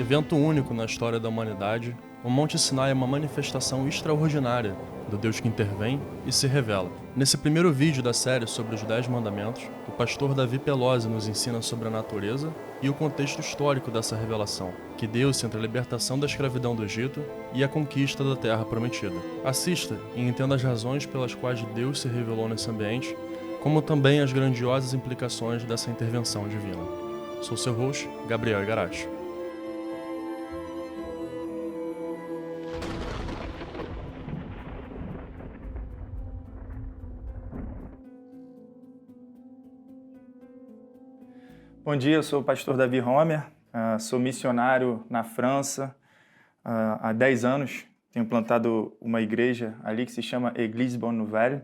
Evento único na história da humanidade, o Monte Sinai é uma manifestação extraordinária do Deus que intervém e se revela. Nesse primeiro vídeo da série sobre os 10 mandamentos, o pastor Davi Pelosi nos ensina sobre a natureza e o contexto histórico dessa revelação, que deu-se entre a libertação da escravidão do Egito e a conquista da Terra Prometida. Assista e entenda as razões pelas quais Deus se revelou nesse ambiente, como também as grandiosas implicações dessa intervenção divina. Sou seu host, Gabriel Igarashi. Bom dia, eu sou o pastor Davi Homer, sou missionário na França há 10 anos. Tenho plantado uma igreja ali que se chama Église Bonne Nouvelle.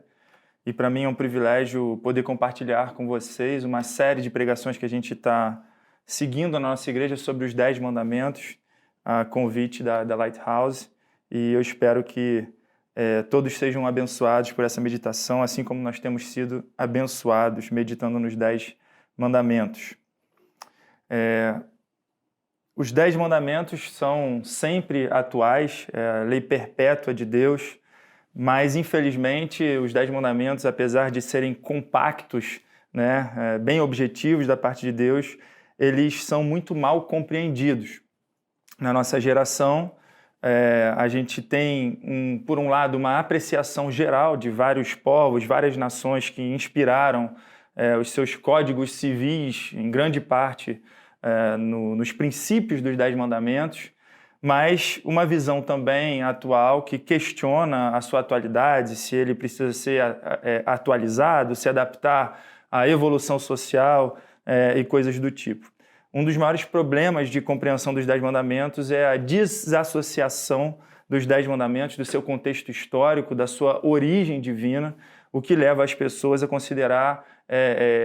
E para mim é um privilégio poder compartilhar com vocês uma série de pregações que a gente está seguindo na nossa igreja sobre os 10 mandamentos, a convite da Lighthouse. E eu espero que todos sejam abençoados por essa meditação, assim como nós temos sido abençoados meditando nos 10 mandamentos. Os 10 mandamentos são sempre atuais, a lei perpétua de Deus, mas infelizmente os 10 mandamentos, apesar de serem compactos, bem objetivos da parte de Deus, eles são muito mal compreendidos. Na nossa geração, a gente tem, por um lado, uma apreciação geral de vários povos, várias nações que inspiraram os seus códigos civis, em grande parte, nos princípios dos 10 mandamentos, mas uma visão também atual que questiona a sua atualidade, se ele precisa ser atualizado, se adaptar à evolução social e coisas do tipo. Um dos maiores problemas de compreensão dos 10 mandamentos é a desassociação dos 10 mandamentos, do seu contexto histórico, da sua origem divina, o que leva as pessoas a considerar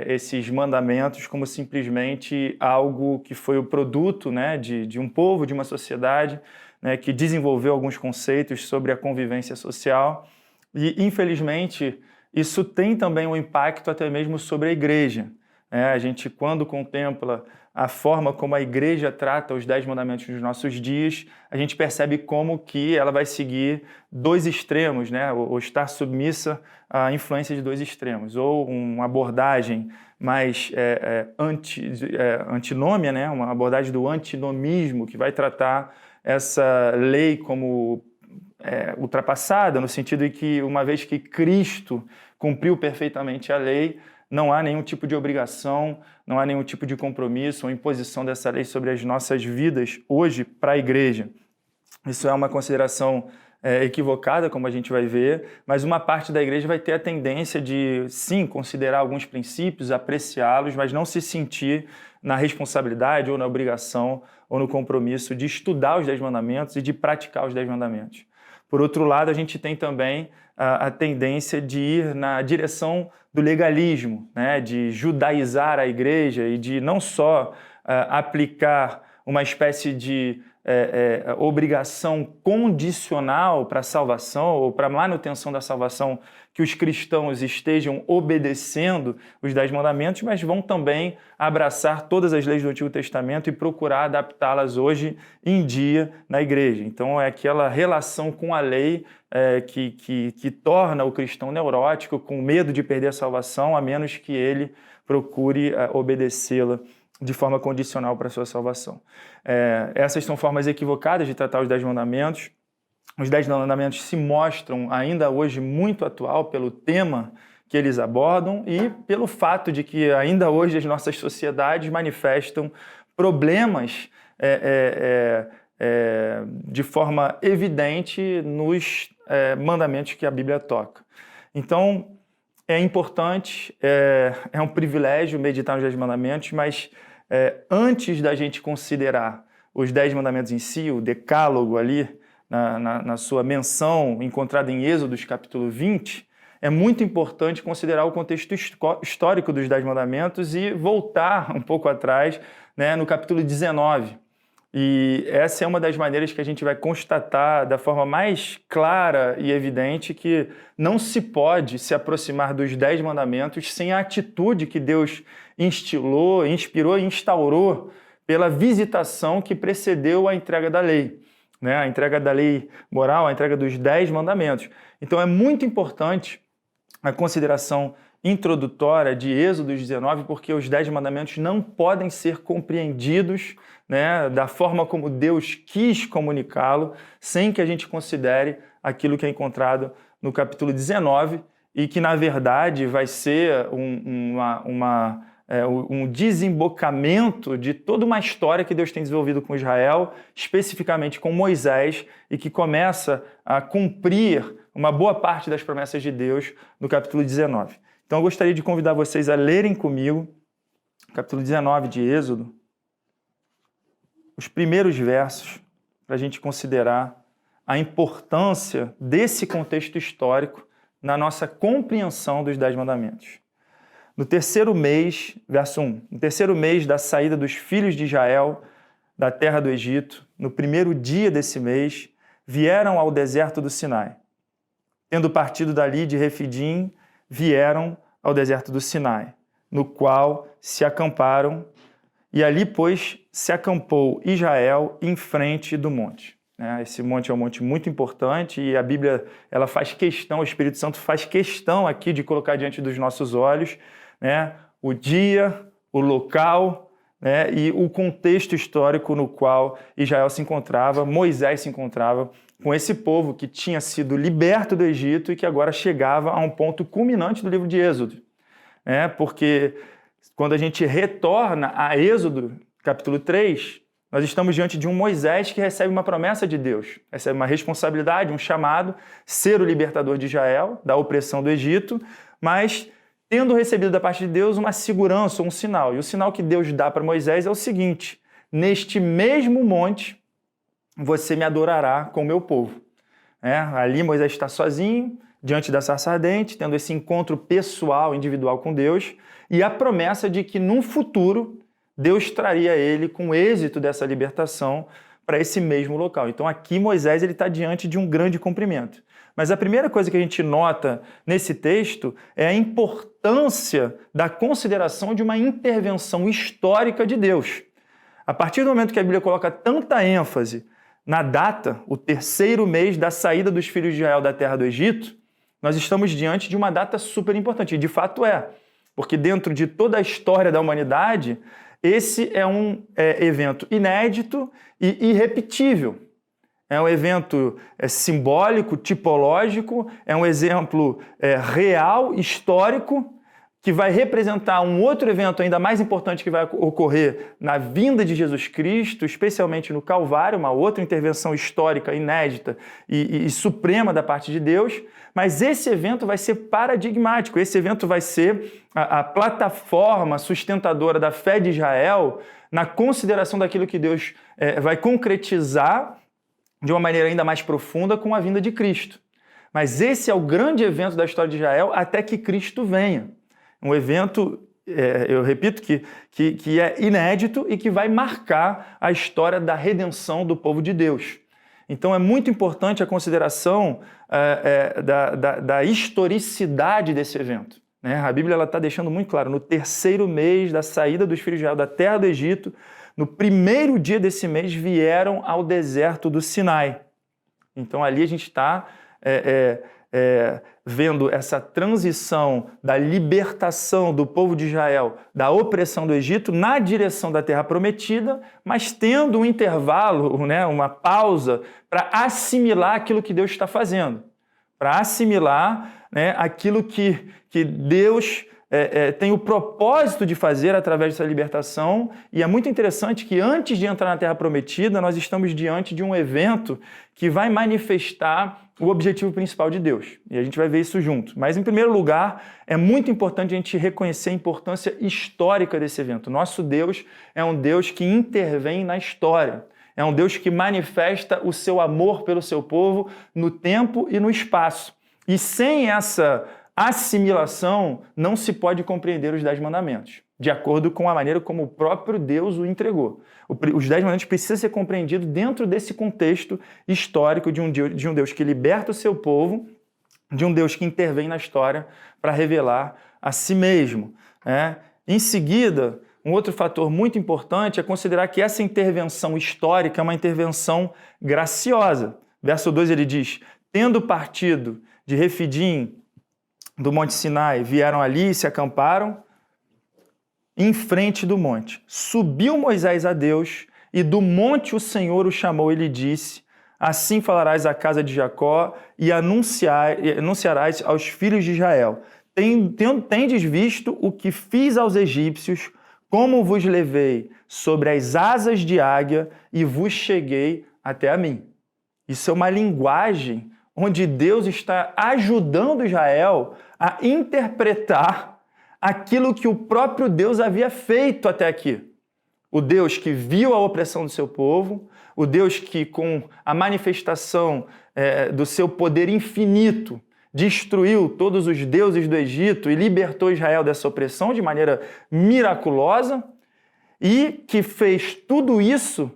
esses mandamentos como simplesmente algo que foi o produto de um povo, de uma sociedade que desenvolveu alguns conceitos sobre a convivência social. E, infelizmente, isso tem também um impacto até mesmo sobre a igreja. A gente, quando contempla a forma como a igreja trata os 10 mandamentos nos nossos dias, a gente percebe como que ela vai seguir dois extremos, ou estar submissa à influência de dois extremos, ou uma abordagem mais antinômia, uma abordagem do antinomismo, que vai tratar essa lei como ultrapassada, no sentido de que, uma vez que Cristo cumpriu perfeitamente a lei, não há nenhum tipo de obrigação, não há nenhum tipo de compromisso ou imposição dessa lei sobre as nossas vidas hoje para a igreja. Isso é uma consideração equivocada, como a gente vai ver, mas uma parte da igreja vai ter a tendência de, sim, considerar alguns princípios, apreciá-los, mas não se sentir na responsabilidade ou na obrigação ou no compromisso de estudar os 10 mandamentos e de praticar os 10 mandamentos. Por outro lado, a gente tem também a tendência de ir na direção do legalismo, de judaizar a igreja e de não só aplicar uma espécie de obrigação condicional para a salvação ou para a manutenção da salvação, que os cristãos estejam obedecendo os 10 mandamentos, mas vão também abraçar todas as leis do Antigo Testamento e procurar adaptá-las hoje em dia na igreja. Então é aquela relação com a lei que torna o cristão neurótico, com medo de perder a salvação, a menos que ele procure obedecê-la de forma condicional para a sua salvação. Essas são formas equivocadas de tratar os 10 mandamentos. Os 10 mandamentos se mostram ainda hoje muito atual pelo tema que eles abordam e pelo fato de que ainda hoje as nossas sociedades manifestam problemas de forma evidente nos mandamentos que a Bíblia toca. Então, é importante, é um privilégio meditar nos 10 mandamentos, mas antes da gente considerar os 10 mandamentos em si, o decálogo ali, na sua menção encontrada em Êxodo, capítulo 20, é muito importante considerar o contexto histórico dos 10 mandamentos e voltar um pouco atrás, no capítulo 19. E essa é uma das maneiras que a gente vai constatar da forma mais clara e evidente que não se pode se aproximar dos 10 mandamentos sem a atitude que Deus inspirou e instaurou pela visitação que precedeu a entrega da lei, né? A entrega da lei moral, a entrega dos 10 mandamentos. Então é muito importante a consideração introdutória de Êxodo 19, porque os 10 mandamentos não podem ser compreendidos, né, da forma como Deus quis comunicá-lo, sem que a gente considere aquilo que é encontrado no capítulo 19 e que, na verdade, vai ser um desembocamento de toda uma história que Deus tem desenvolvido com Israel, especificamente com Moisés, e que começa a cumprir uma boa parte das promessas de Deus no capítulo 19. Então eu gostaria de convidar vocês a lerem comigo, capítulo 19 de Êxodo, os primeiros versos, para a gente considerar a importância desse contexto histórico na nossa compreensão dos 10 mandamentos. No terceiro mês, verso 1, no terceiro mês da saída dos filhos de Israel da terra do Egito, no primeiro dia desse mês, vieram ao deserto do Sinai. Tendo partido dali de Refidim, vieram ao deserto do Sinai, no qual se acamparam, e ali, pois, se acampou Israel em frente do monte. Esse monte é um monte muito importante e a Bíblia ela faz questão, o Espírito Santo faz questão aqui de colocar diante dos nossos olhos, né, o dia, o local, né, e o contexto histórico no qual Israel se encontrava, Moisés se encontrava com esse povo que tinha sido liberto do Egito e que agora chegava a um ponto culminante do livro de Êxodo. Porque quando a gente retorna a Êxodo, capítulo 3, nós estamos diante de um Moisés que recebe uma promessa de Deus, recebe uma responsabilidade, um chamado, ser o libertador de Israel, da opressão do Egito, mas tendo recebido da parte de Deus uma segurança, um sinal. E o sinal que Deus dá para Moisés é o seguinte: neste mesmo monte você me adorará com o meu povo. Ali Moisés está sozinho, diante da sarça ardente, tendo esse encontro pessoal, individual com Deus, e a promessa de que num futuro Deus traria ele com o êxito dessa libertação para esse mesmo local. Então aqui Moisés está diante de um grande cumprimento. Mas a primeira coisa que a gente nota nesse texto é a importância da consideração de uma intervenção histórica de Deus. A partir do momento que a Bíblia coloca tanta ênfase na data, o terceiro mês da saída dos filhos de Israel da terra do Egito, nós estamos diante de uma data super importante. E de fato é, porque dentro de toda a história da humanidade, esse é um evento inédito e irrepetível. É um evento simbólico, tipológico, é um exemplo real, histórico, que vai representar um outro evento ainda mais importante que vai ocorrer na vinda de Jesus Cristo, especialmente no Calvário, uma outra intervenção histórica inédita e suprema da parte de Deus, mas esse evento vai ser paradigmático, esse evento vai ser a plataforma sustentadora da fé de Israel na consideração daquilo que Deus vai concretizar de uma maneira ainda mais profunda com a vinda de Cristo. Mas esse é o grande evento da história de Israel até que Cristo venha. Um evento, eu repito, que é inédito e que vai marcar a história da redenção do povo de Deus. Então é muito importante a consideração da historicidade desse evento. A Bíblia está deixando muito claro, no terceiro mês da saída dos filhos de Israel da terra do Egito, no primeiro dia desse mês vieram ao deserto do Sinai. Então ali a gente está vendo essa transição da libertação do povo de Israel da opressão do Egito na direção da Terra Prometida, mas tendo um intervalo, uma pausa para assimilar aquilo que Deus está fazendo, para assimilar aquilo que Deus tem o propósito de fazer através dessa libertação. E é muito interessante que antes de entrar na Terra Prometida, nós estamos diante de um evento que vai manifestar o objetivo principal de Deus. E a gente vai ver isso junto. Mas, em primeiro lugar, é muito importante a gente reconhecer a importância histórica desse evento. Nosso Deus é um Deus que intervém na história. É um Deus que manifesta o seu amor pelo seu povo no tempo e no espaço. E sem essa assimilação, não se pode compreender os 10 mandamentos, de acordo com a maneira como o próprio Deus o entregou. Os 10 mandamentos precisam ser compreendidos dentro desse contexto histórico de um Deus que liberta o seu povo, de um Deus que intervém na história para revelar a si mesmo. Em seguida, um outro fator muito importante é considerar que essa intervenção histórica é uma intervenção graciosa. Verso 2 ele diz, tendo partido de Refidim, do Monte Sinai, vieram ali e se acamparam em frente do monte. Subiu Moisés a Deus e do monte o Senhor o chamou e lhe disse, assim falarás à casa de Jacó e anunciarás aos filhos de Israel. Tendes visto o que fiz aos egípcios, como vos levei sobre as asas de águia e vos cheguei até a mim. Isso é uma linguagem onde Deus está ajudando Israel a interpretar aquilo que o próprio Deus havia feito até aqui. O Deus que viu a opressão do seu povo, o Deus que, com a manifestação do seu poder infinito, destruiu todos os deuses do Egito e libertou Israel dessa opressão de maneira miraculosa e que fez tudo isso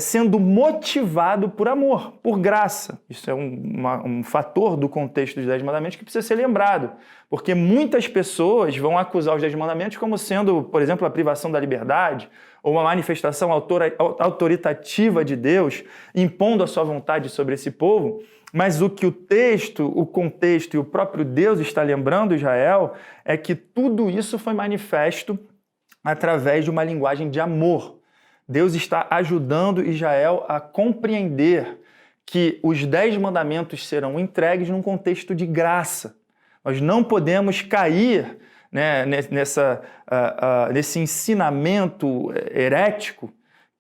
sendo motivado por amor, por graça. Isso é um fator do contexto dos 10 mandamentos que precisa ser lembrado, porque muitas pessoas vão acusar os 10 mandamentos como sendo, por exemplo, a privação da liberdade ou uma manifestação autoritativa de Deus impondo a sua vontade sobre esse povo, mas o que o texto, o contexto e o próprio Deus está lembrando Israel é que tudo isso foi manifesto através de uma linguagem de amor. Deus está ajudando Israel a compreender que os 10 mandamentos serão entregues num contexto de graça. Nós não podemos cair, né, nesse ensinamento herético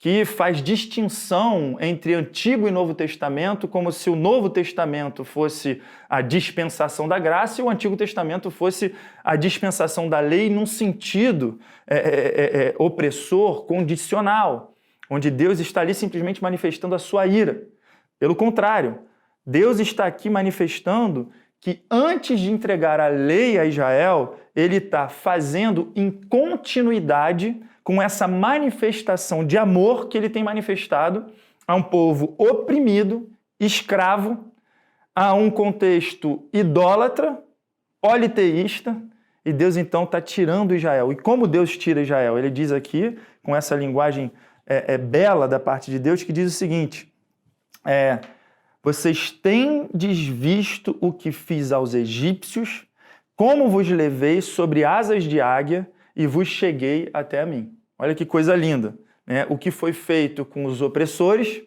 que faz distinção entre Antigo e Novo Testamento, como se o Novo Testamento fosse a dispensação da graça e o Antigo Testamento fosse a dispensação da lei num sentido opressor, condicional, onde Deus está ali simplesmente manifestando a sua ira. Pelo contrário, Deus está aqui manifestando que antes de entregar a lei a Israel, ele está fazendo em continuidade com essa manifestação de amor que ele tem manifestado a um povo oprimido, escravo, a um contexto idólatra, politeísta, e Deus então está tirando Israel. E como Deus tira Israel? Ele diz aqui, com essa linguagem bela da parte de Deus, que diz o seguinte, vocês tendes visto o que fiz aos egípcios, como vos levei sobre asas de águia e vos cheguei até a mim. Olha que coisa linda, né? O que foi feito com os opressores,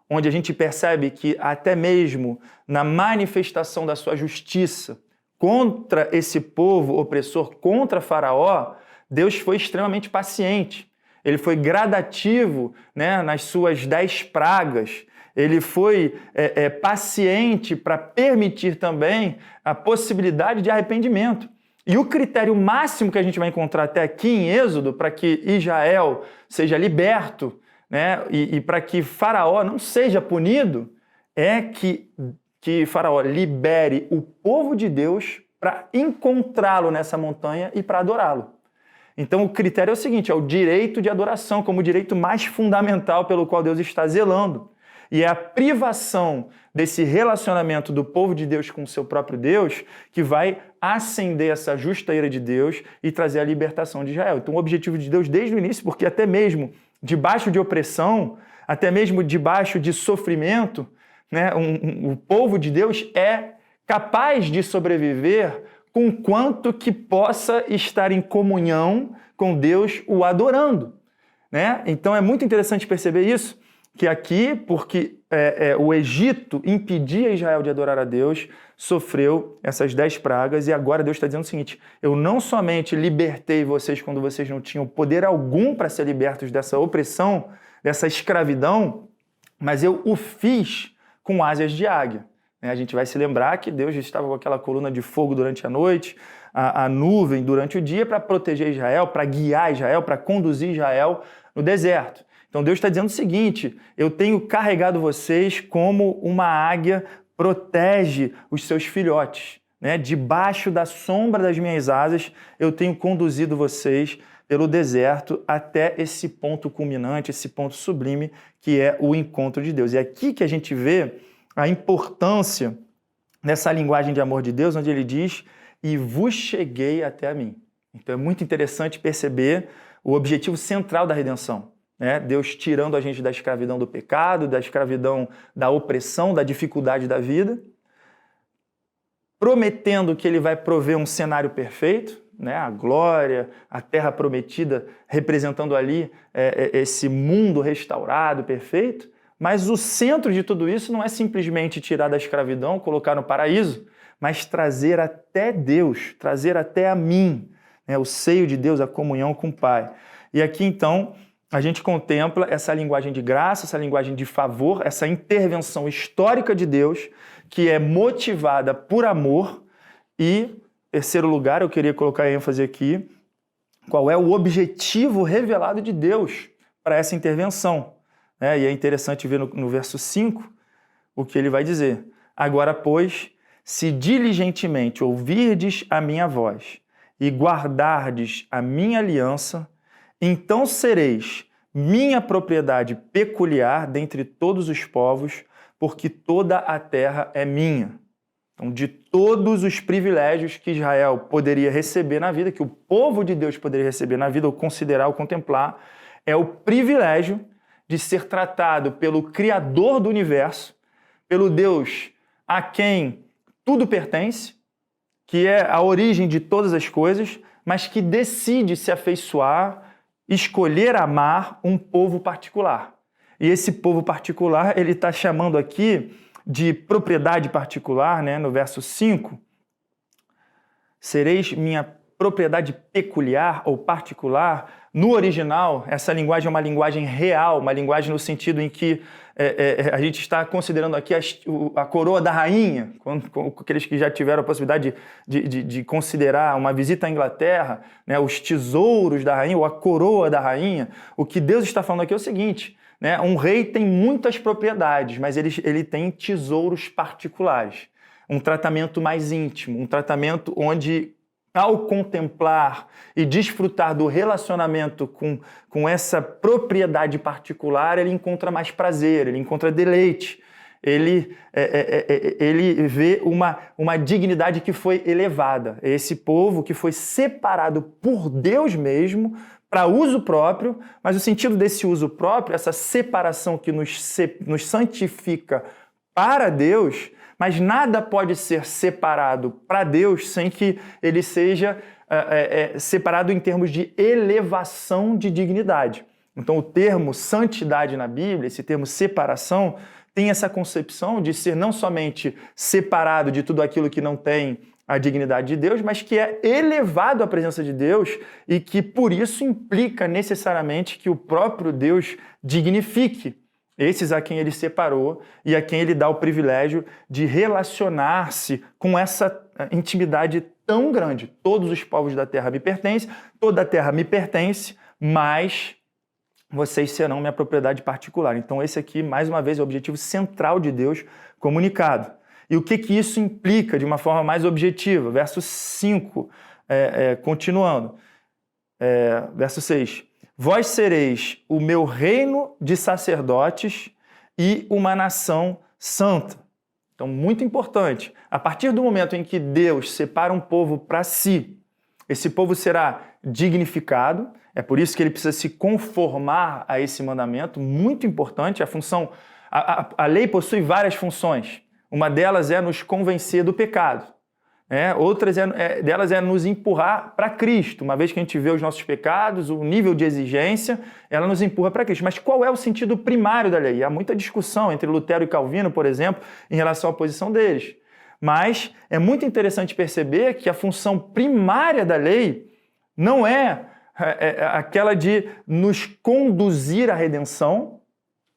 onde a gente percebe que até mesmo na manifestação da sua justiça contra esse povo opressor, contra Faraó, Deus foi extremamente paciente. Ele foi gradativo, né, nas suas 10 pragas. Ele foi paciente para permitir também a possibilidade de arrependimento. E o critério máximo que a gente vai encontrar até aqui em Êxodo, para que Israel seja liberto, né, e para que Faraó não seja punido, é que Faraó libere o povo de Deus para encontrá-lo nessa montanha e para adorá-lo. Então o critério é o seguinte, é o direito de adoração como o direito mais fundamental pelo qual Deus está zelando. E é a privação desse relacionamento do povo de Deus com o seu próprio Deus que vai acender essa justa ira de Deus e trazer a libertação de Israel. Então o objetivo de Deus desde o início, porque até mesmo debaixo de opressão, até mesmo debaixo de sofrimento, né, o povo de Deus é capaz de sobreviver com quanto que possa estar em comunhão com Deus o adorando, né? Então é muito interessante perceber isso, que aqui, porque o Egito impedia Israel de adorar a Deus, sofreu essas 10 pragas, e agora Deus está dizendo o seguinte, eu não somente libertei vocês quando vocês não tinham poder algum para ser libertos dessa opressão, dessa escravidão, mas eu o fiz com asas de águia. A gente vai se lembrar que Deus estava com aquela coluna de fogo durante a noite, a nuvem durante o dia para proteger Israel, para guiar Israel, para conduzir Israel no deserto. Então Deus está dizendo o seguinte, eu tenho carregado vocês como uma águia protege os seus filhotes, né? Debaixo da sombra das minhas asas, eu tenho conduzido vocês pelo deserto até esse ponto culminante, esse ponto sublime, que é o encontro de Deus. E é aqui que a gente vê a importância dessa linguagem de amor de Deus, onde ele diz, e vos cheguei até a mim. Então é muito interessante perceber o objetivo central da redenção, né? Deus tirando a gente da escravidão do pecado, da escravidão da opressão, da dificuldade da vida, prometendo que ele vai prover um cenário perfeito, né? A glória, a terra prometida, representando ali esse mundo restaurado, perfeito. Mas o centro de tudo isso não é simplesmente tirar da escravidão, colocar no paraíso, mas trazer até Deus, trazer até a mim, né? O seio de Deus, a comunhão com o Pai. E aqui, então, a gente contempla essa linguagem de graça, essa linguagem de favor, essa intervenção histórica de Deus, que é motivada por amor. E, terceiro lugar, eu queria colocar ênfase aqui, qual é o objetivo revelado de Deus para essa intervenção. E é interessante ver no verso 5 o que ele vai dizer. Agora, pois, se diligentemente ouvirdes a minha voz e guardardes a minha aliança, então sereis minha propriedade peculiar dentre todos os povos, porque toda a terra é minha. Então, de todos os privilégios que Israel poderia receber na vida, que o povo de Deus poderia receber na vida, ou considerar ou contemplar, é o privilégio de ser tratado pelo Criador do universo, pelo Deus a quem tudo pertence, que é a origem de todas as coisas, mas que decide se afeiçoar, escolher amar um povo particular. E esse povo particular, ele está chamando aqui de propriedade particular, né? No verso 5, sereis minha propriedade peculiar ou particular. No original, essa linguagem é uma linguagem real, uma linguagem no sentido em que a gente está considerando aqui a coroa da rainha, aqueles que já tiveram a possibilidade de considerar uma visita à Inglaterra, né, os tesouros da rainha ou a coroa da rainha. O que Deus está falando aqui é o seguinte, né, um rei tem muitas propriedades, mas ele tem tesouros particulares, um tratamento mais íntimo, um tratamento onde, ao contemplar e desfrutar do relacionamento com essa propriedade particular, ele encontra mais prazer, ele encontra deleite, ele vê uma dignidade que foi elevada. Esse povo que foi separado por Deus mesmo para uso próprio, mas o sentido desse uso próprio, essa separação que nos santifica para Deus, mas nada pode ser separado para Deus sem que ele seja separado em termos de elevação de dignidade. Então, o termo santidade na Bíblia, esse termo separação, tem essa concepção de ser não somente separado de tudo aquilo que não tem a dignidade de Deus, mas que é elevado à presença de Deus e que, por isso, implica necessariamente que o próprio Deus dignifique esses a quem ele separou e a quem ele dá o privilégio de relacionar-se com essa intimidade tão grande. Todos os povos da terra me pertencem, toda a terra me pertence, mas vocês serão minha propriedade particular. Então esse aqui, mais uma vez, é o objetivo central de Deus comunicado. E o que isso implica de uma forma mais objetiva? Verso 5, continuando. Verso 6. Vós sereis o meu reino de sacerdotes e uma nação santa. Então, muito importante. A partir do momento em que Deus separa um povo para si, esse povo será dignificado. É por isso que ele precisa se conformar a esse mandamento. Muito importante. A lei possui várias funções. Uma delas é nos convencer do pecado. Outras delas é nos empurrar para Cristo. Uma vez que a gente vê os nossos pecados, o nível de exigência, ela nos empurra para Cristo. Mas qual é o sentido primário da lei? Há muita discussão entre Lutero e Calvino, por exemplo, em relação à posição deles. Mas é muito interessante perceber que a função primária da lei não é aquela de nos conduzir à redenção,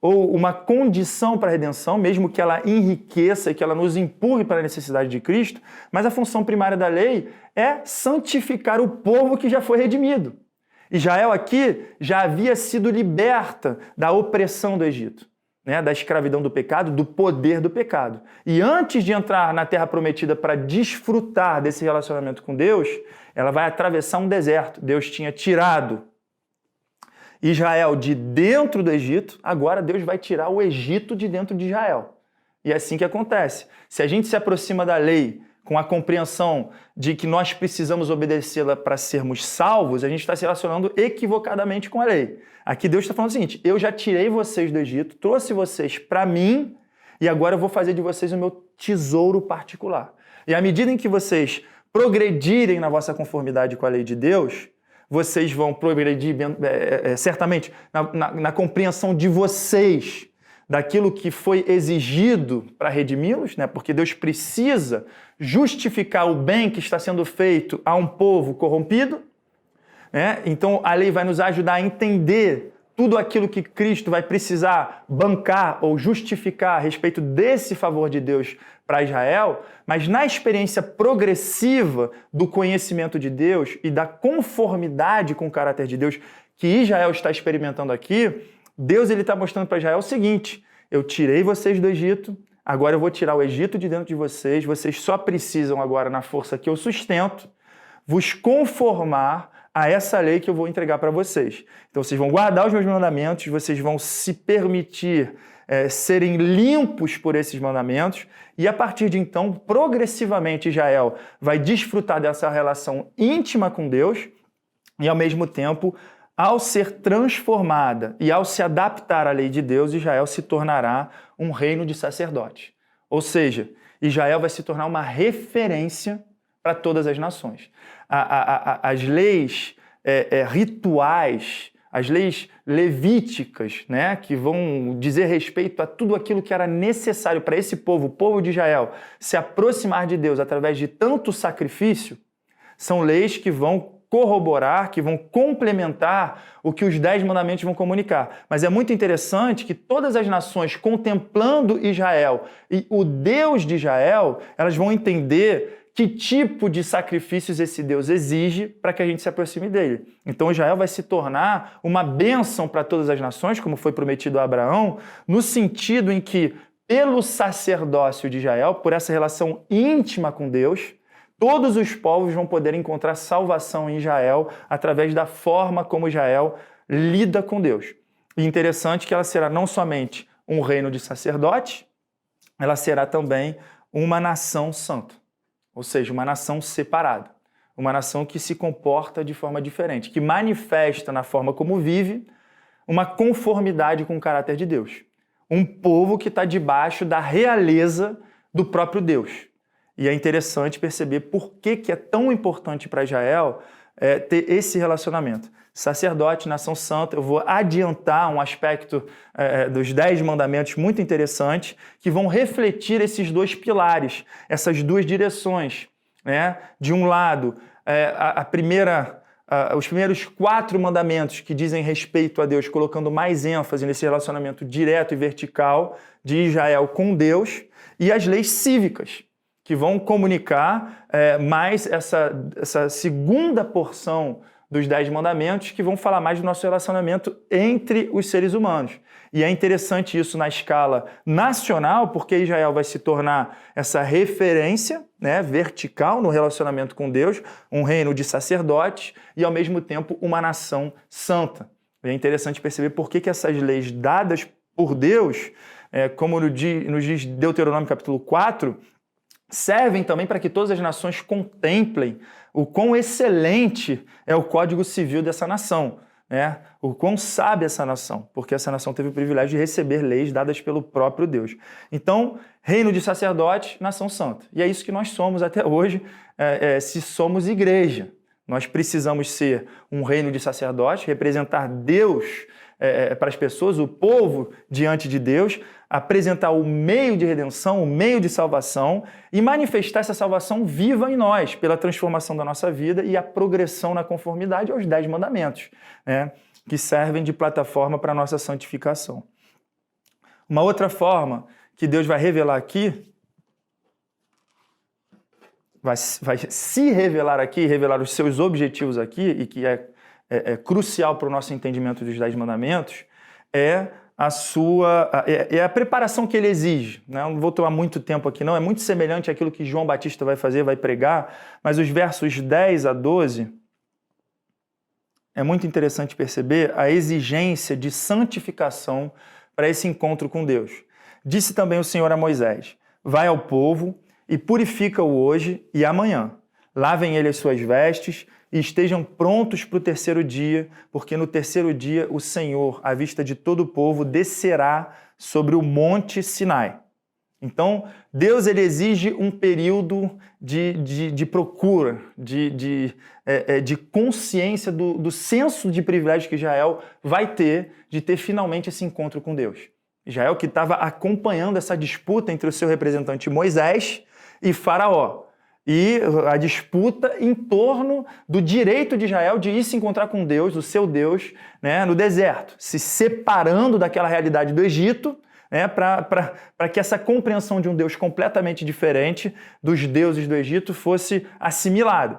ou uma condição para a redenção, mesmo que ela enriqueça e que ela nos empurre para a necessidade de Cristo, mas a função primária da lei é santificar o povo que já foi redimido. Israel aqui já havia sido liberta da opressão do Egito, da escravidão do pecado, do poder do pecado. E antes de entrar na Terra Prometida para desfrutar desse relacionamento com Deus, ela vai atravessar um deserto. Deus tinha tirado Israel de dentro do Egito, agora Deus vai tirar o Egito de dentro de Israel. E é assim que acontece. Se a gente se aproxima da lei com a compreensão de que nós precisamos obedecê-la para sermos salvos, a gente está se relacionando equivocadamente com a lei. Aqui Deus está falando o seguinte: eu já tirei vocês do Egito, trouxe vocês para mim e agora eu vou fazer de vocês o meu tesouro particular. E à medida em que vocês progredirem na vossa conformidade com a lei de Deus, vocês vão progredir certamente na compreensão de vocês daquilo que foi exigido para redimi-los, né? Porque Deus precisa justificar o bem que está sendo feito a um povo corrompido, né? Então a lei vai nos ajudar a entender tudo aquilo que Cristo vai precisar bancar ou justificar a respeito desse favor de Deus para Israel, mas na experiência progressiva do conhecimento de Deus e da conformidade com o caráter de Deus que Israel está experimentando aqui, Deus está mostrando para Israel o seguinte: eu tirei vocês do Egito, agora eu vou tirar o Egito de dentro de vocês, vocês só precisam agora, na força que eu sustento, vos conformar a essa lei que eu vou entregar para vocês. Então vocês vão guardar os meus mandamentos, vocês vão se permitir serem limpos por esses mandamentos, e a partir de então, progressivamente, Israel vai desfrutar dessa relação íntima com Deus e, ao mesmo tempo, ao ser transformada e ao se adaptar à lei de Deus, Israel se tornará um reino de sacerdotes. Ou seja, Israel vai se tornar uma referência para todas as nações. As leis rituais, as leis levíticas, né, que vão dizer respeito a tudo aquilo que era necessário para esse povo, o povo de Israel, se aproximar de Deus através de tanto sacrifício, são leis que vão corroborar, que vão complementar o que os 10 mandamentos vão comunicar. Mas é muito interessante que todas as nações, contemplando Israel e o Deus de Israel, elas vão entender que tipo de sacrifícios esse Deus exige para que a gente se aproxime dele. Então Israel vai se tornar uma bênção para todas as nações, como foi prometido a Abraão, no sentido em que, pelo sacerdócio de Israel, por essa relação íntima com Deus, todos os povos vão poder encontrar salvação em Israel através da forma como Israel lida com Deus. E interessante que ela será não somente um reino de sacerdotes, ela será também uma nação santa. Ou seja, uma nação separada, uma nação que se comporta de forma diferente, que manifesta na forma como vive uma conformidade com o caráter de Deus. Um povo que está debaixo da realeza do próprio Deus. E é interessante perceber por que é tão importante para Israel ter esse relacionamento. Sacerdote, nação santa, eu vou adiantar um aspecto dos 10 mandamentos muito interessante, que vão refletir esses dois pilares, essas duas direções, né? De um lado, os primeiros 4 mandamentos que dizem respeito a Deus, colocando mais ênfase nesse relacionamento direto e vertical de Israel com Deus, e as leis cívicas, que vão comunicar mais essa segunda porção dos 10 mandamentos, que vão falar mais do nosso relacionamento entre os seres humanos. E é interessante isso na escala nacional, porque Israel vai se tornar essa referência, né, vertical no relacionamento com Deus, um reino de sacerdotes e, ao mesmo tempo, uma nação santa. E é interessante perceber por que essas leis dadas por Deus, como nos diz Deuteronômio capítulo 4, servem também para que todas as nações contemplem o quão excelente é o Código Civil dessa nação, né? O quão sábia essa nação, porque essa nação teve o privilégio de receber leis dadas pelo próprio Deus. Então, reino de sacerdotes, nação santa. E é isso que nós somos até hoje, se somos igreja. Nós precisamos ser um reino de sacerdotes, representar Deus para as pessoas, o povo diante de Deus, apresentar o meio de redenção, o meio de salvação e manifestar essa salvação viva em nós, pela transformação da nossa vida e a progressão na conformidade aos 10 mandamentos, né, que servem de plataforma para a nossa santificação. Uma outra forma que Deus vai revelar aqui, vai se revelar aqui, revelar os seus objetivos aqui, e que é crucial para o nosso entendimento dos 10 mandamentos, é a preparação que ele exige, né? Eu não vou tomar muito tempo aqui não, é muito semelhante àquilo que João Batista vai fazer, vai pregar, mas os versos 10 a 12, é muito interessante perceber a exigência de santificação para esse encontro com Deus. Disse também o Senhor a Moisés: vai ao povo e purifica-o hoje e amanhã. Lavem ele as suas vestes e estejam prontos para o terceiro dia, porque no terceiro dia o Senhor, à vista de todo o povo, descerá sobre o monte Sinai. Então, Deus ele exige um período de procura, de consciência do senso de privilégio que Israel vai ter de ter finalmente esse encontro com Deus. Israel que estava acompanhando essa disputa entre o seu representante Moisés e Faraó. E a disputa em torno do direito de Israel de ir se encontrar com Deus, o seu Deus, né, no deserto, se separando daquela realidade do Egito, né, para que essa compreensão de um Deus completamente diferente dos deuses do Egito fosse assimilado.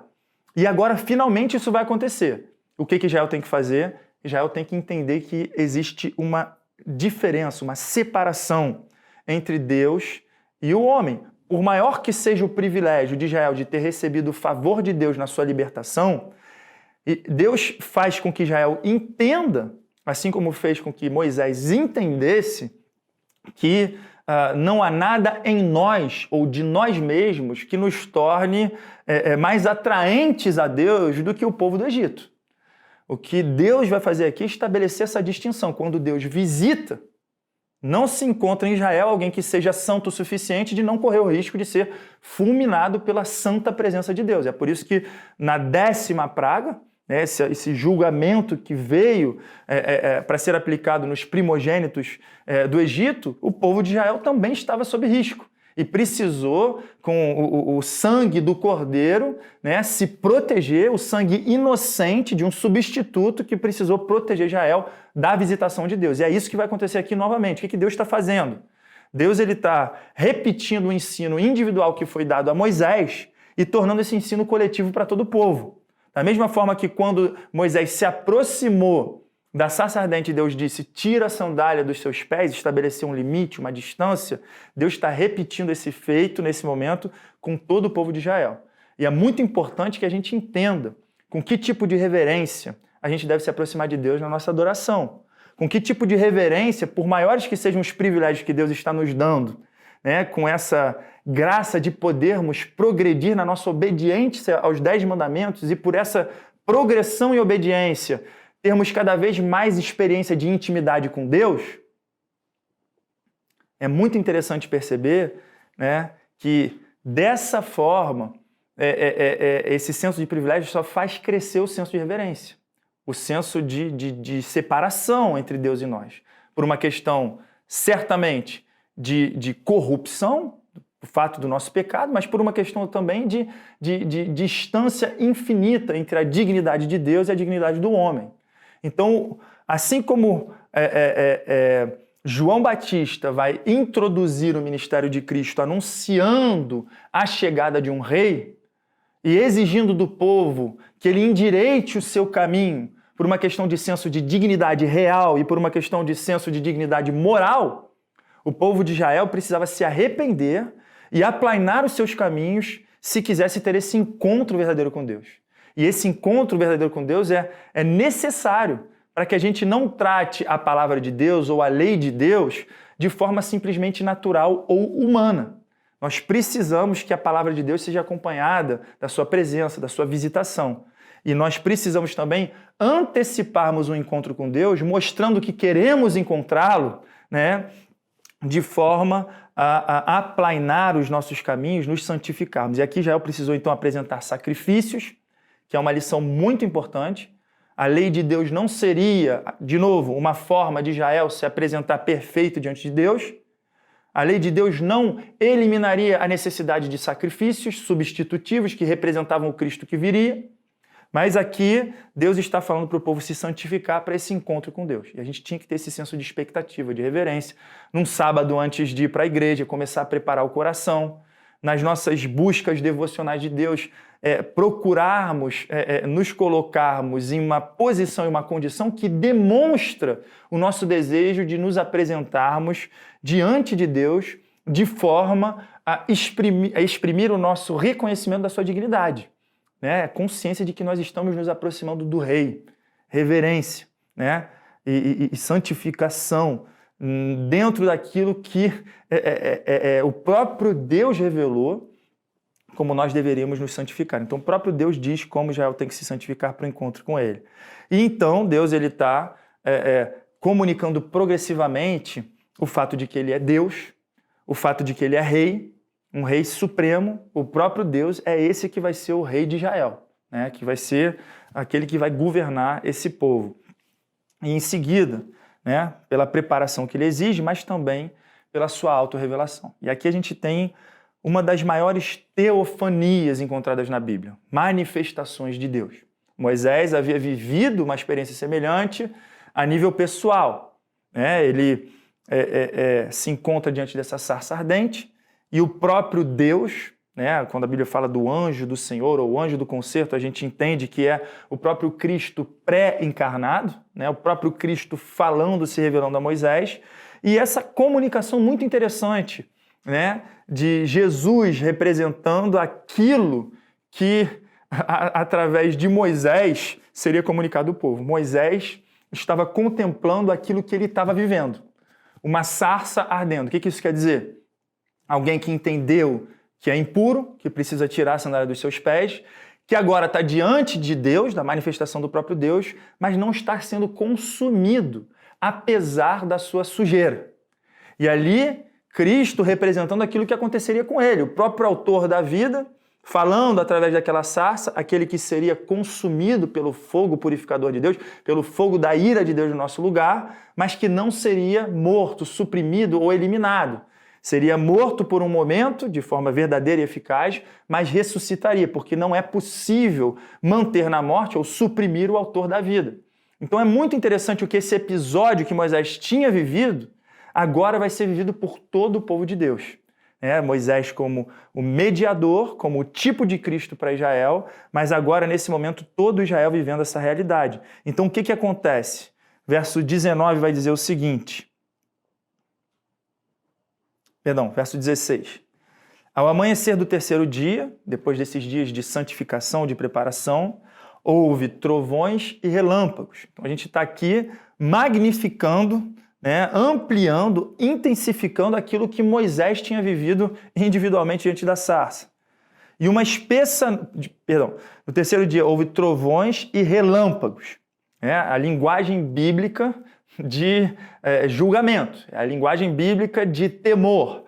E agora, finalmente, isso vai acontecer. O que Israel tem que fazer? Israel tem que entender que existe uma diferença, uma separação entre Deus e o homem. Por maior que seja o privilégio de Israel de ter recebido o favor de Deus na sua libertação, Deus faz com que Israel entenda, assim como fez com que Moisés entendesse, que não há nada em nós ou de nós mesmos que nos torne mais atraentes a Deus do que o povo do Egito. O que Deus vai fazer aqui é estabelecer essa distinção. Quando Deus visita, não se encontra em Israel alguém que seja santo o suficiente de não correr o risco de ser fulminado pela santa presença de Deus. É por isso que na 10ª praga, né, esse julgamento que veio para ser aplicado nos primogênitos do Egito, o povo de Israel também estava sob risco. E precisou, com o sangue do cordeiro, né, se proteger, o sangue inocente de um substituto que precisou proteger Israel da visitação de Deus. E é isso que vai acontecer aqui novamente. O que Deus está fazendo? Deus está repetindo o ensino individual que foi dado a Moisés e tornando esse ensino coletivo para todo o povo. Da mesma forma que quando Moisés se aproximou da sarça ardente, Deus disse, tira a sandália dos seus pés, estabeleceu um limite, uma distância. Deus está repetindo esse feito nesse momento com todo o povo de Israel. E é muito importante que a gente entenda com que tipo de reverência a gente deve se aproximar de Deus na nossa adoração. Com que tipo de reverência, por maiores que sejam os privilégios que Deus está nos dando, né, com essa graça de podermos progredir na nossa obediência aos 10 mandamentos e por essa progressão e obediência termos cada vez mais experiência de intimidade com Deus, é muito interessante perceber, né, que dessa forma esse senso de privilégio só faz crescer o senso de reverência, o senso de separação entre Deus e nós, por uma questão certamente de corrupção, o fato do nosso pecado, mas por uma questão também de distância infinita entre a dignidade de Deus e a dignidade do homem. Então, assim como João Batista vai introduzir o ministério de Cristo anunciando a chegada de um rei e exigindo do povo que ele endireite o seu caminho por uma questão de senso de dignidade real e por uma questão de senso de dignidade moral, o povo de Israel precisava se arrepender e aplainar os seus caminhos se quisesse ter esse encontro verdadeiro com Deus. E esse encontro verdadeiro com Deus é necessário para que a gente não trate a palavra de Deus ou a lei de Deus de forma simplesmente natural ou humana. Nós precisamos que a palavra de Deus seja acompanhada da sua presença, da sua visitação. E nós precisamos também anteciparmos um encontro com Deus, mostrando que queremos encontrá-lo, né, de forma a aplainar os nossos caminhos, nos santificarmos. E aqui Israel precisou então apresentar sacrifícios, que é uma lição muito importante. A lei de Deus não seria, de novo, uma forma de Israel se apresentar perfeito diante de Deus. A lei de Deus não eliminaria a necessidade de sacrifícios substitutivos que representavam o Cristo que viria. Mas aqui Deus está falando para o povo se santificar para esse encontro com Deus. E a gente tinha que ter esse senso de expectativa, de reverência. Num sábado antes de ir para a igreja, começar a preparar o coração. Nas nossas buscas devocionais de Deus, procurarmos nos colocarmos em uma posição e uma condição que demonstra o nosso desejo de nos apresentarmos diante de Deus de forma a exprimir o nosso reconhecimento da sua dignidade. Né? Consciência de que nós estamos nos aproximando do Rei, reverência, né? e santificação dentro daquilo que o próprio Deus revelou como nós deveríamos nos santificar. Então o próprio Deus diz como Israel tem que se santificar para o encontro com ele. E então Deus está comunicando progressivamente o fato de que ele é Deus, o fato de que ele é rei, um rei supremo. O próprio Deus é esse que vai ser o rei de Israel, né? Que vai ser aquele que vai governar esse povo. E em seguida, né, pela preparação que ele exige, mas também pela sua autorrevelação. E aqui a gente tem uma das maiores teofanias encontradas na Bíblia, manifestações de Deus. Moisés havia vivido uma experiência semelhante a nível pessoal, né? Ele se encontra diante dessa sarça ardente e o próprio Deus, né, quando a Bíblia fala do anjo do Senhor ou anjo do concerto, a gente entende que é o próprio Cristo pré-encarnado, né, o próprio Cristo falando, se revelando a Moisés, e essa comunicação muito interessante, né, de Jesus representando aquilo que, através de Moisés, seria comunicado ao povo. Moisés estava contemplando aquilo que ele estava vivendo, uma sarça ardendo. O que isso quer dizer? Alguém que entendeu que é impuro, que precisa tirar a sandália dos seus pés, que agora está diante de Deus, da manifestação do próprio Deus, mas não está sendo consumido, apesar da sua sujeira. E ali, Cristo representando aquilo que aconteceria com ele, o próprio autor da vida, falando através daquela sarça, aquele que seria consumido pelo fogo purificador de Deus, pelo fogo da ira de Deus no nosso lugar, mas que não seria morto, suprimido ou eliminado. Seria morto por um momento, de forma verdadeira e eficaz, mas ressuscitaria, porque não é possível manter na morte ou suprimir o autor da vida. Então é muito interessante o que esse episódio que Moisés tinha vivido, agora vai ser vivido por todo o povo de Deus. Moisés como o mediador, como o tipo de Cristo para Israel, mas agora, nesse momento, todo Israel vivendo essa realidade. Então o que acontece? Verso 19 vai dizer o seguinte... verso 16. Ao amanhecer do terceiro dia, depois desses dias de santificação, de preparação, houve trovões e relâmpagos. Então a gente está aqui magnificando, né, ampliando, intensificando aquilo que Moisés tinha vivido individualmente diante da sarça. E uma espessa... no terceiro dia houve trovões e relâmpagos. A linguagem bíblica de julgamento, a linguagem bíblica de temor.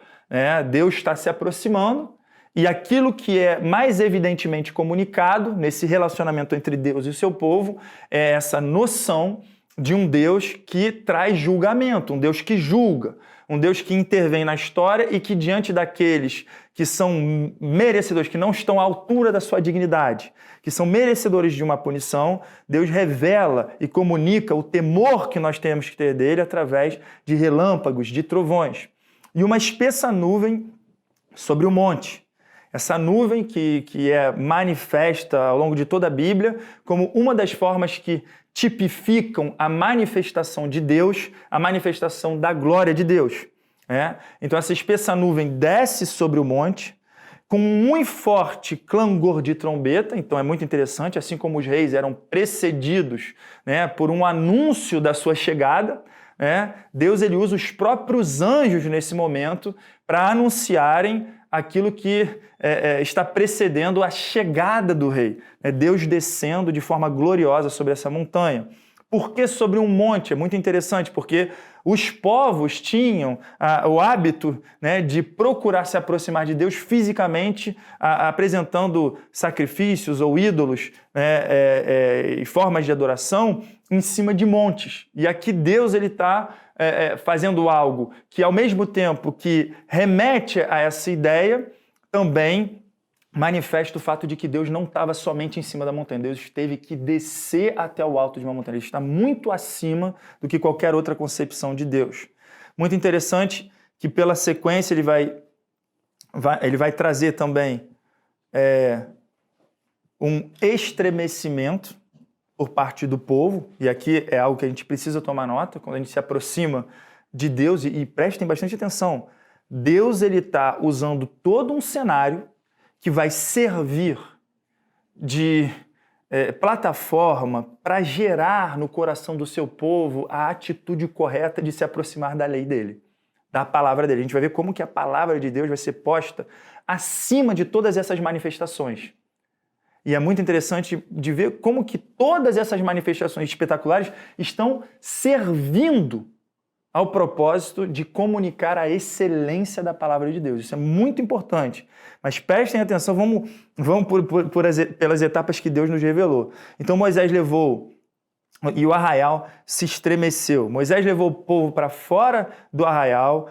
Deus está se aproximando e aquilo que é mais evidentemente comunicado nesse relacionamento entre Deus e o seu povo é essa noção de um Deus que traz julgamento, um Deus que julga, um Deus que intervém na história e que diante daqueles que são merecedores, que não estão à altura da sua dignidade, que são merecedores de uma punição, Deus revela e comunica o temor que nós temos que ter dele através de relâmpagos, de trovões. E uma espessa nuvem sobre o monte. Essa nuvem que é manifesta ao longo de toda a Bíblia como uma das formas que tipificam a manifestação de Deus, a manifestação da glória de Deus. Então essa espessa nuvem desce sobre o monte com um muito forte clangor de trombeta. Então é muito interessante, assim como os reis eram precedidos, por um anúncio da sua chegada, Deus ele usa os próprios anjos nesse momento para anunciarem aquilo que está precedendo a chegada do rei. Deus descendo de forma gloriosa sobre essa montanha. Por que sobre um monte? É muito interessante, porque os povos tinham o hábito de procurar se aproximar de Deus fisicamente, apresentando sacrifícios ou ídolos e formas de adoração em cima de montes. E aqui Deus está fazendo algo que, ao mesmo tempo que remete a essa ideia, também manifesta o fato de que Deus não estava somente em cima da montanha. Deus teve que descer até o alto de uma montanha. Ele está muito acima do que qualquer outra concepção de Deus. Muito interessante que, pela sequência, ele vai trazer também um estremecimento por parte do povo, e aqui é algo que a gente precisa tomar nota, quando a gente se aproxima de Deus, e prestem bastante atenção, Deus está usando todo um cenário que vai servir de plataforma para gerar no coração do seu povo a atitude correta de se aproximar da lei dele. da palavra dele. A gente vai ver como que a palavra de Deus vai ser posta acima de todas essas manifestações. E é muito interessante de ver como que todas essas manifestações espetaculares estão servindo ao propósito de comunicar a excelência da palavra de Deus. Isso é muito importante. Mas prestem atenção, vamos pelas etapas que Deus nos revelou. Então Moisés levou, e o arraial se estremeceu. Moisés levou o povo para fora do arraial,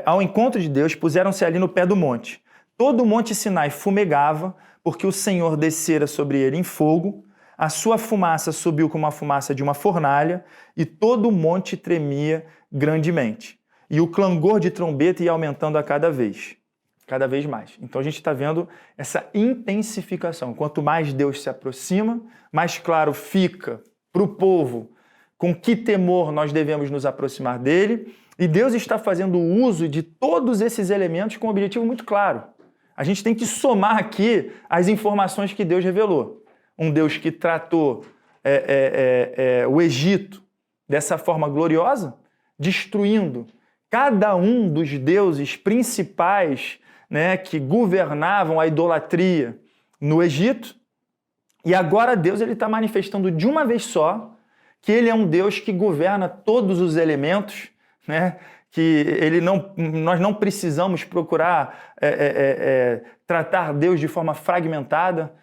ao encontro de Deus, puseram-se ali no pé do monte. Todo o monte Sinai fumegava, porque o Senhor descera sobre ele em fogo, a sua fumaça subiu como a fumaça de uma fornalha, e todo o monte tremia grandemente. E o clangor de trombeta ia aumentando a cada vez mais. Então a gente está vendo essa intensificação. Quanto mais Deus se aproxima, mais claro fica para o povo com que temor nós devemos nos aproximar dele, e Deus está fazendo uso de todos esses elementos com um objetivo muito claro. A gente tem que somar aqui as informações que Deus revelou. Um Deus que tratou o Egito dessa forma gloriosa, destruindo cada um dos deuses principais, né, que governavam a idolatria no Egito. E agora Deus está manifestando de uma vez só que ele é um Deus que governa todos os elementos, né? Que nós não precisamos procurar tratar Deus de forma fragmentada,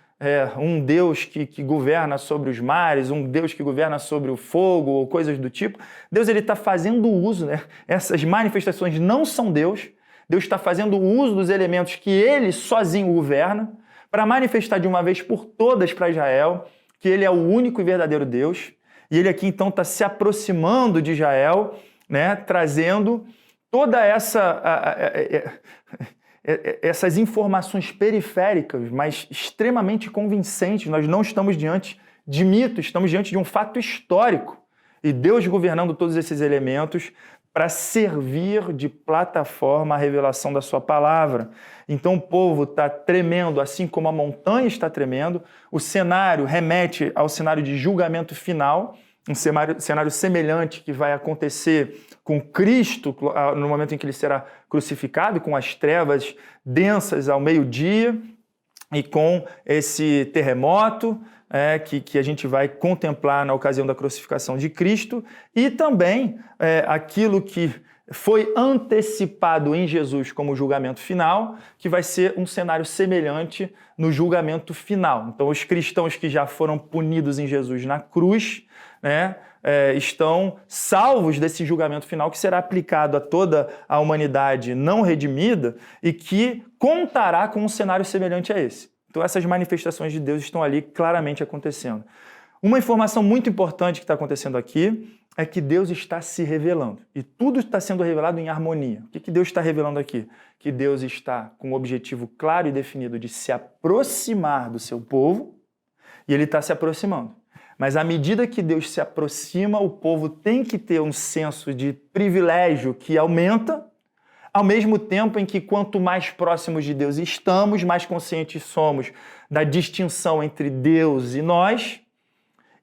um Deus que governa sobre os mares, um Deus que governa sobre o fogo ou coisas do tipo. Deus está fazendo uso, né? Essas manifestações não são Deus. Deus está fazendo uso dos elementos que ele sozinho governa para manifestar de uma vez por todas para Israel que ele é o único e verdadeiro Deus. E ele aqui então está se aproximando de Israel, né, trazendo toda essas informações periféricas, mas extremamente convincentes. Nós não estamos diante de mito, estamos diante de um fato histórico. E Deus governando todos esses elementos para servir de plataforma à revelação da sua palavra. Então o povo está tremendo, assim como a montanha está tremendo. O cenário remete ao cenário de julgamento final, um cenário semelhante que vai acontecer com Cristo no momento em que ele será crucificado, com as trevas densas ao meio-dia e com esse terremoto que a gente vai contemplar na ocasião da crucificação de Cristo, e também aquilo que foi antecipado em Jesus como julgamento final, que vai ser um cenário semelhante no julgamento final. Então, os cristãos que já foram punidos em Jesus na cruz, né, estão salvos desse julgamento final que será aplicado a toda a humanidade não redimida e que contará com um cenário semelhante a esse. Então essas manifestações de Deus estão ali claramente acontecendo. Uma informação muito importante que está acontecendo aqui é que Deus está se revelando. E tudo está sendo revelado em harmonia. O que Deus está revelando aqui? Que Deus está com um objetivo claro e definido de se aproximar do seu povo, e ele está se aproximando. Mas à medida que Deus se aproxima, o povo tem que ter um senso de privilégio que aumenta, ao mesmo tempo em que quanto mais próximos de Deus estamos, mais conscientes somos da distinção entre Deus e nós,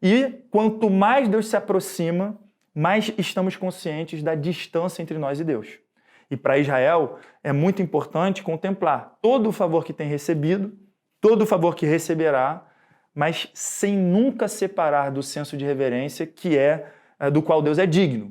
e quanto mais Deus se aproxima, mais estamos conscientes da distância entre nós e Deus. E para Israel é muito importante contemplar todo o favor que tem recebido, todo o favor que receberá, mas sem nunca separar do senso de reverência do qual Deus é digno.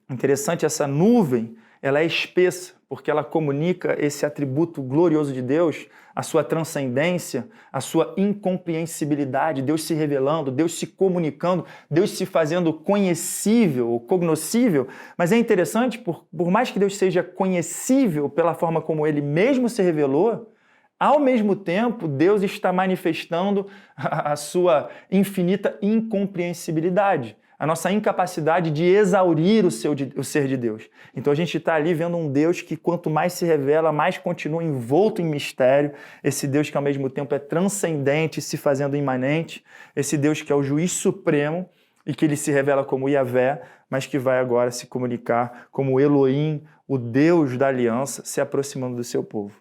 Interessante, essa nuvem, ela é espessa, porque ela comunica esse atributo glorioso de Deus, a sua transcendência, a sua incompreensibilidade, Deus se revelando, Deus se comunicando, Deus se fazendo conhecível, ou cognoscível. Mas é interessante, por mais que Deus seja conhecível pela forma como Ele mesmo se revelou, ao mesmo tempo, Deus está manifestando a sua infinita incompreensibilidade, a nossa incapacidade de exaurir o ser de Deus. Então a gente está ali vendo um Deus que quanto mais se revela, mais continua envolto em mistério, esse Deus que ao mesmo tempo é transcendente, se fazendo imanente, esse Deus que é o juiz supremo e que ele se revela como Yahvé, mas que vai agora se comunicar como Elohim, o Deus da aliança, se aproximando do seu povo.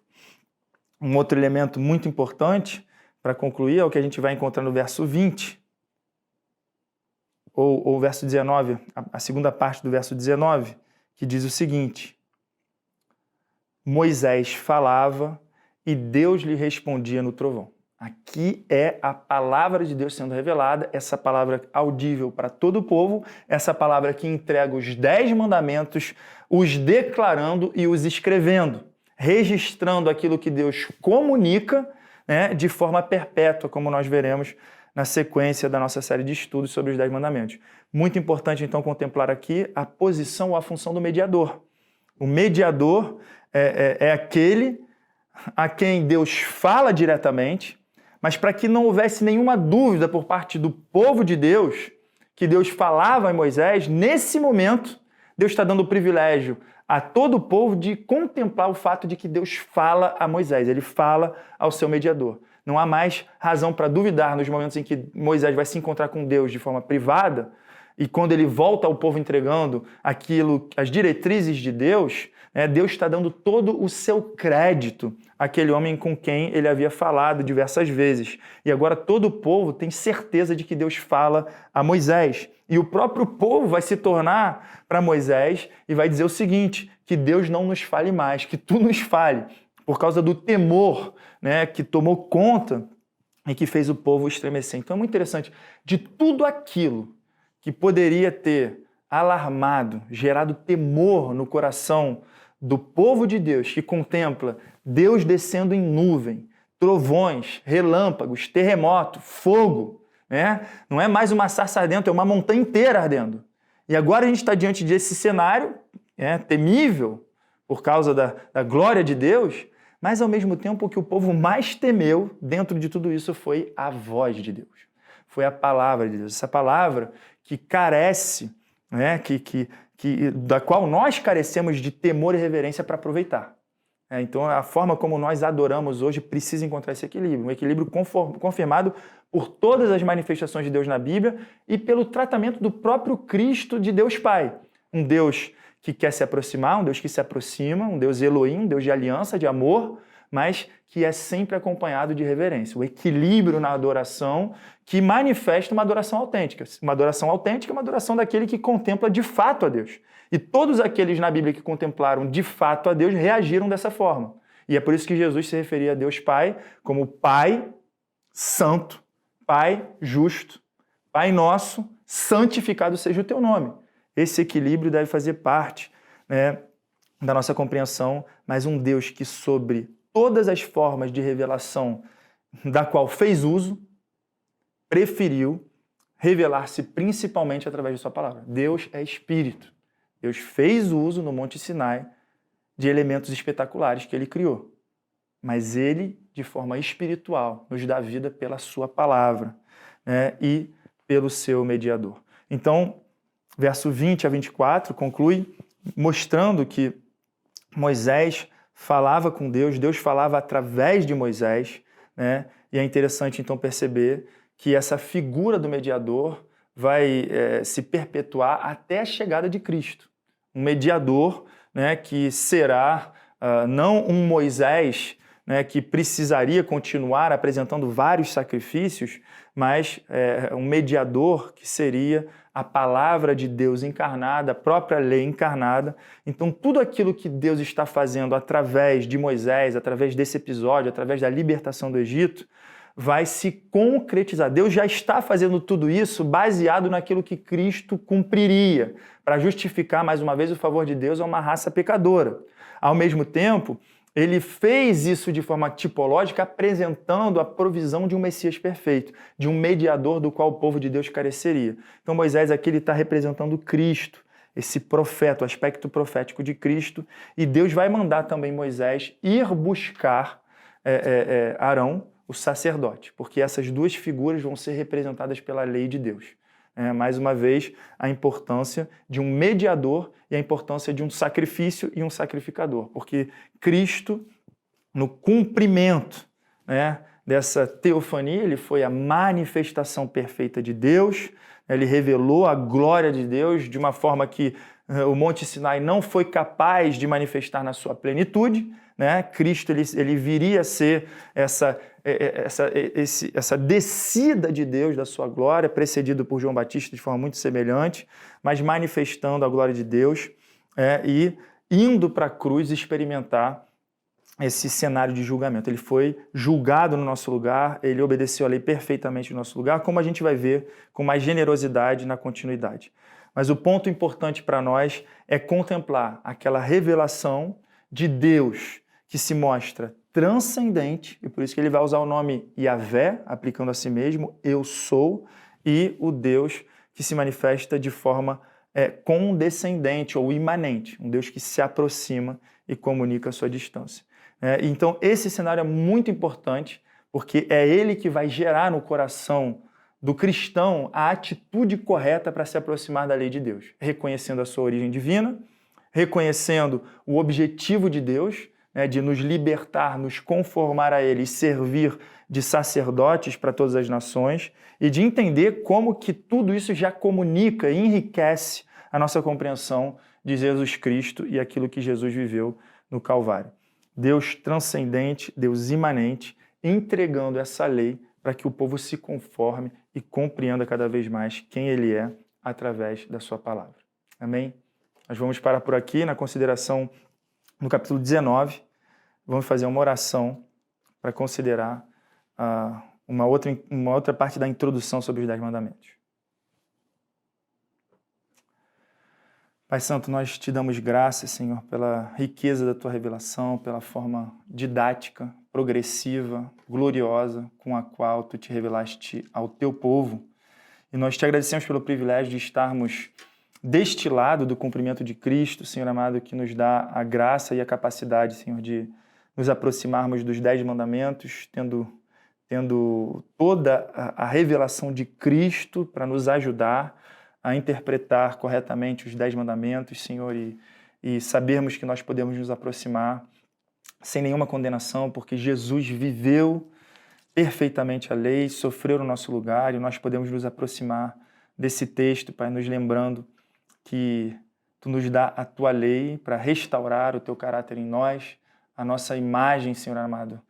Um outro elemento muito importante, para concluir, é o que a gente vai encontrar no verso 20, ou verso 19, a segunda parte do verso 19, que diz o seguinte: Moisés falava e Deus lhe respondia no trovão. Aqui é a palavra de Deus sendo revelada, essa palavra audível para todo o povo, essa palavra que entrega os 10 mandamentos, os declarando e os escrevendo, registrando aquilo que Deus comunica, né, de forma perpétua, como nós veremos na sequência da nossa série de estudos sobre os 10 mandamentos. Muito importante, então, contemplar aqui a posição ou a função do mediador. O mediador é aquele a quem Deus fala diretamente, mas para que não houvesse nenhuma dúvida por parte do povo de Deus, que Deus falava em Moisés, nesse momento, Deus está dando o privilégio a todo o povo de contemplar o fato de que Deus fala a Moisés, ele fala ao seu mediador. Não há mais razão para duvidar nos momentos em que Moisés vai se encontrar com Deus de forma privada, e quando ele volta ao povo entregando aquilo, as diretrizes de Deus, Deus está dando todo o seu crédito àquele homem com quem ele havia falado diversas vezes. E agora todo o povo tem certeza de que Deus fala a Moisés. E o próprio povo vai se tornar para Moisés e vai dizer o seguinte, que Deus não nos fale mais, que tu nos fale, por causa do temor, que tomou conta e que fez o povo estremecer. Então é muito interessante, de tudo aquilo que poderia ter alarmado, gerado temor no coração do povo de Deus, que contempla Deus descendo em nuvem, trovões, relâmpagos, terremoto, fogo, Não é mais uma sarça ardendo, é uma montanha inteira ardendo. E agora a gente está diante desse cenário temível por causa da glória de Deus, mas ao mesmo tempo o que o povo mais temeu dentro de tudo isso foi a voz de Deus. Foi a palavra de Deus. Essa palavra que carece, da qual nós carecemos de temor e reverência para aproveitar. Então, a forma como nós adoramos hoje precisa encontrar esse equilíbrio, um equilíbrio confirmado por todas as manifestações de Deus na Bíblia e pelo tratamento do próprio Cristo de Deus Pai. Um Deus que quer se aproximar, um Deus que se aproxima, um Deus Elohim, um Deus de aliança, de amor, mas que é sempre acompanhado de reverência. O equilíbrio na adoração que manifesta uma adoração autêntica. Uma adoração autêntica é uma adoração daquele que contempla de fato a Deus. E todos aqueles na Bíblia que contemplaram de fato a Deus reagiram dessa forma. E é por isso que Jesus se referia a Deus Pai como Pai Santo, Pai Justo, Pai Nosso, santificado seja o teu nome. Esse equilíbrio deve fazer parte da nossa compreensão, mas um Deus que sobre todas as formas de revelação da qual fez uso, preferiu revelar-se principalmente através de sua palavra. Deus é Espírito. Deus fez uso no Monte Sinai de elementos espetaculares que ele criou. Mas ele, de forma espiritual, nos dá vida pela sua palavra e pelo seu mediador. Então, verso 20 a 24 conclui mostrando que Moisés falava com Deus, Deus falava através de Moisés, e é interessante então perceber que essa figura do mediador vai se perpetuar até a chegada de Cristo. Um mediador que será não um Moisés que precisaria continuar apresentando vários sacrifícios, mas um mediador que seria a palavra de Deus encarnada, a própria lei encarnada. Então, tudo aquilo que Deus está fazendo através de Moisés, através desse episódio, através da libertação do Egito, vai se concretizar. Deus já está fazendo tudo isso baseado naquilo que Cristo cumpriria, para justificar, mais uma vez, o favor de Deus a uma raça pecadora. Ao mesmo tempo, ele fez isso de forma tipológica, apresentando a provisão de um Messias perfeito, de um mediador do qual o povo de Deus careceria. Então Moisés aqui está representando Cristo, esse profeta, o aspecto profético de Cristo, e Deus vai mandar também Moisés ir buscar Arão, o sacerdote, porque essas duas figuras vão ser representadas pela lei de Deus. Mais uma vez, a importância de um mediador e a importância de um sacrifício e um sacrificador, porque Cristo, no cumprimento dessa teofania, ele foi a manifestação perfeita de Deus, ele revelou a glória de Deus de uma forma que o Monte Sinai não foi capaz de manifestar na sua plenitude. Cristo ele viria a ser essa descida de Deus da sua glória, precedido por João Batista de forma muito semelhante, mas manifestando a glória de Deus e indo para a cruz experimentar esse cenário de julgamento. Ele foi julgado no nosso lugar, ele obedeceu a lei perfeitamente no nosso lugar, como a gente vai ver com mais generosidade na continuidade. Mas o ponto importante para nós é contemplar aquela revelação de Deus que se mostra transcendente, e por isso que ele vai usar o nome Yahvé, aplicando a si mesmo, eu sou, e o Deus que se manifesta de forma condescendente ou imanente, um Deus que se aproxima e comunica a sua distância. Então, esse cenário é muito importante, porque é ele que vai gerar no coração do cristão a atitude correta para se aproximar da lei de Deus, reconhecendo a sua origem divina, reconhecendo o objetivo de Deus, de nos libertar, nos conformar a Ele e servir de sacerdotes para todas as nações, e de entender como que tudo isso já comunica e enriquece a nossa compreensão de Jesus Cristo e aquilo que Jesus viveu no Calvário. Deus transcendente, Deus imanente, entregando essa lei para que o povo se conforme e compreenda cada vez mais quem Ele é através da sua palavra. Amém? Nós vamos parar por aqui na consideração no capítulo 19. Vamos fazer uma oração para considerar uma outra parte da introdução sobre os 10 mandamentos. Pai Santo, nós te damos graças, Senhor, pela riqueza da tua revelação, pela forma didática, progressiva, gloriosa, com a qual tu te revelaste ao teu povo. E nós te agradecemos pelo privilégio de estarmos deste lado do cumprimento de Cristo, Senhor amado, que nos dá a graça e a capacidade, Senhor, de nos aproximarmos dos 10 mandamentos, tendo toda a revelação de Cristo para nos ajudar a interpretar corretamente os 10 mandamentos, Senhor, e sabermos que nós podemos nos aproximar sem nenhuma condenação, porque Jesus viveu perfeitamente a lei, sofreu no nosso lugar, e nós podemos nos aproximar desse texto, Pai, nos lembrando que Tu nos dá a Tua lei para restaurar o Teu caráter em nós, a nossa imagem, Senhor amado,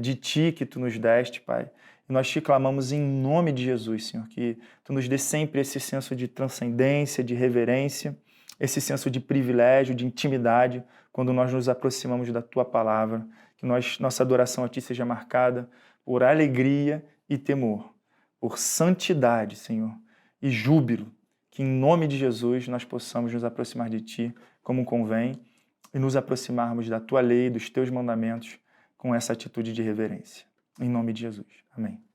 de Ti que Tu nos deste, Pai. E nós te clamamos em nome de Jesus, Senhor, que Tu nos dê sempre esse senso de transcendência, de reverência, esse senso de privilégio, de intimidade, quando nós nos aproximamos da Tua palavra, que nossa adoração a Ti seja marcada por alegria e temor, por santidade, Senhor, e júbilo, que em nome de Jesus nós possamos nos aproximar de Ti como convém e nos aproximarmos da Tua lei, dos Teus mandamentos, com essa atitude de reverência. Em nome de Jesus. Amém.